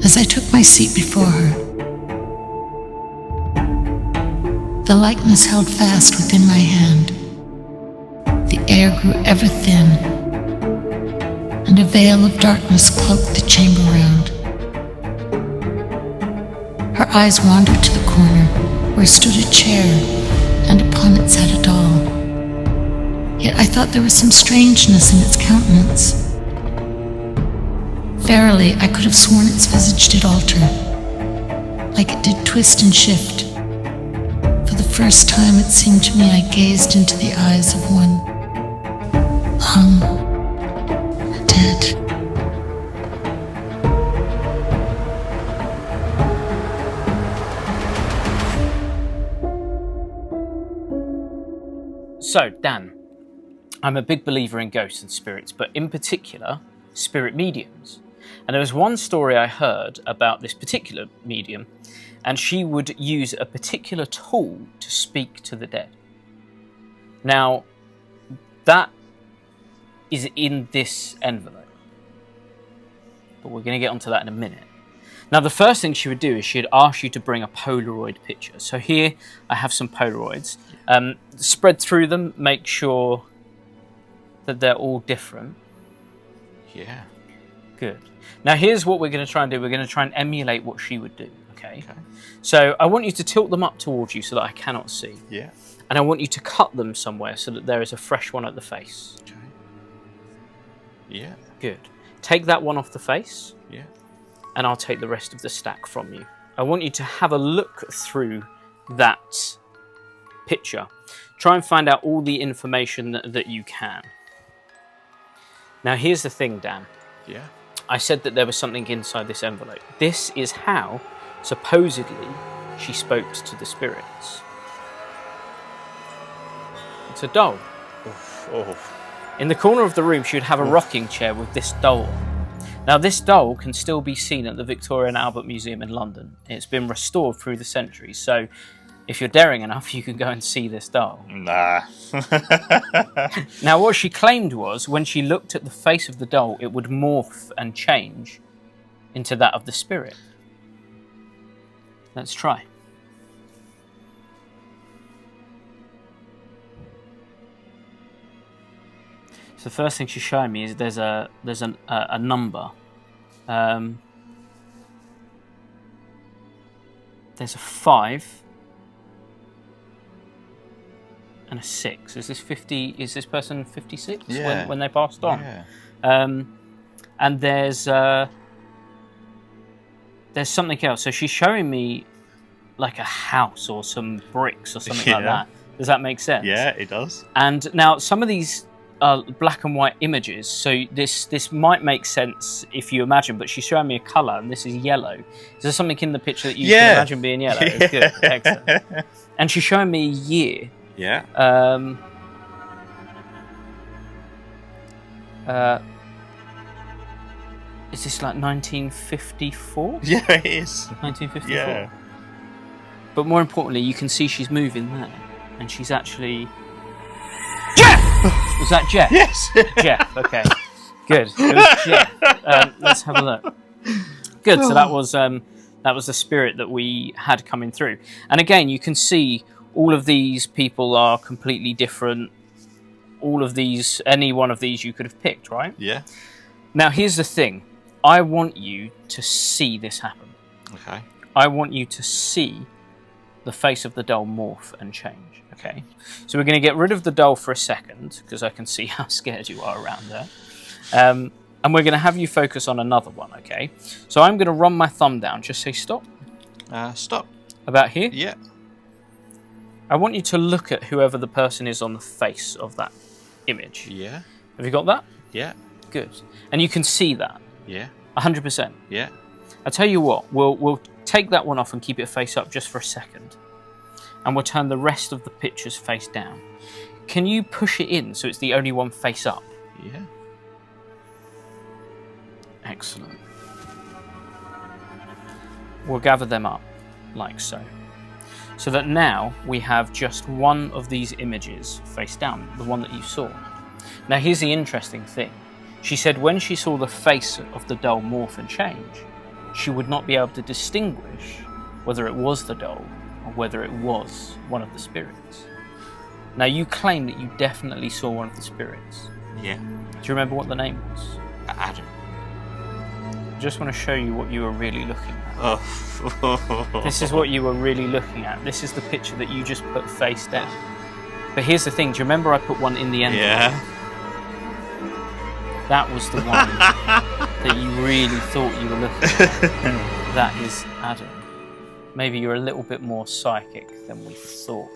as I took my seat before her. The likeness held fast within my hand. The air grew ever thin, and a veil of darkness cloaked the chamber round. Her eyes wandered to the corner where stood a chair, and upon it sat a doll. Yet I thought there was some strangeness in its countenance. Verily, I could have sworn its visage did alter, like it did twist and shift. For the first time, it seemed to me I gazed into the eyes of one long dead. So, Dan, I'm a big believer in ghosts and spirits, but in particular, spirit mediums. And there was one story I heard about this particular medium, and she would use a particular tool to speak to the dead. Now, that is in this envelope, but we're going to get onto that in a minute. Now, the first thing she would do is she'd ask you to bring a Polaroid picture. So here I have some Polaroids. Spread through them, make sure that they're all different. Yeah. Good. Now, here's what we're going to try and do. We're going to try and emulate what she would do, okay? So I want you to tilt them up towards you so that I cannot see. Yeah. And I want you to cut them somewhere so that there is a fresh one at the face. Okay. Yeah. Good. Take that one off the face. Yeah. And I'll take the rest of the stack from you. I want you to have a look through that picture. Try and find out all the information that you can. Now, here's the thing, Dan. Yeah. I said that there was something inside this envelope. This is how, supposedly, she spoke to the spirits. It's a doll. Oh. In the corner of the room, she would have a rocking chair with this doll on. Now, this doll can still be seen at the Victoria and Albert Museum in London. It's been restored through the centuries, so if you're daring enough, you can go and see this doll. Nah. Now, what she claimed was, when she looked at the face of the doll, it would morph and change into that of the spirit. Let's try. So the first thing she's showing me is there's a number. There's a 5 and a 6. Is this 50? Is this person 56 Yeah. when they passed on? Yeah. And there's something else. So she's showing me like a house or some bricks or something like that. Does that make sense? Yeah, it does. And now some of these are black and white images, so this might make sense if you imagine, but she's showing me a colour, and this is yellow. Is there something in the picture that you can imagine being yellow? Yeah. It's good. Excellent. And she's showing me a year. Yeah. Is this like 1954? Yeah, it is. 1954. Yeah. But more importantly, you can see she's moving there, and she's actually... Jeff! Was that Jeff? Yes. Jeff. Okay. Good. It was Jeff. Let's have a look. Good. So that was the spirit that we had coming through, and again, you can see all of these people are completely different. All of these, any one of these, you could have picked, right? Yeah. Now, here's the thing. I want you to see this happen. Okay. I want you to see the face of the doll morph and change, okay? So we're going to get rid of the doll for a second, because I can see how scared you are around there. And we're going to have you focus on another one, okay? So I'm going to run my thumb down. Just say stop. Stop. About here? Yeah. I want you to look at whoever the person is on the face of that image. Yeah. Have you got that? Yeah. Good. And you can see that. Yeah. 100%. Yeah. I'll tell you what, we'll take that one off and keep it face up just for a second. And we'll turn the rest of the pictures face down. Can you push it in so it's the only one face up? Yeah. Excellent. We'll gather them up, like so. So that now we have just one of these images face down, the one that you saw. Now here's the interesting thing. She said when she saw the face of the doll morph and change, she would not be able to distinguish whether it was the doll or whether it was one of the spirits. Now, you claim that you definitely saw one of the spirits. Yeah. Do you remember what the name was? Adam. I just want to show you what you were really looking at. Oh. This is what you were really looking at. This is the picture that you just put face down. But here's the thing. Do you remember I put one in the envelope? Yeah. That was the one that you really thought you were looking at. That is Adam. Maybe you're a little bit more psychic than we thought.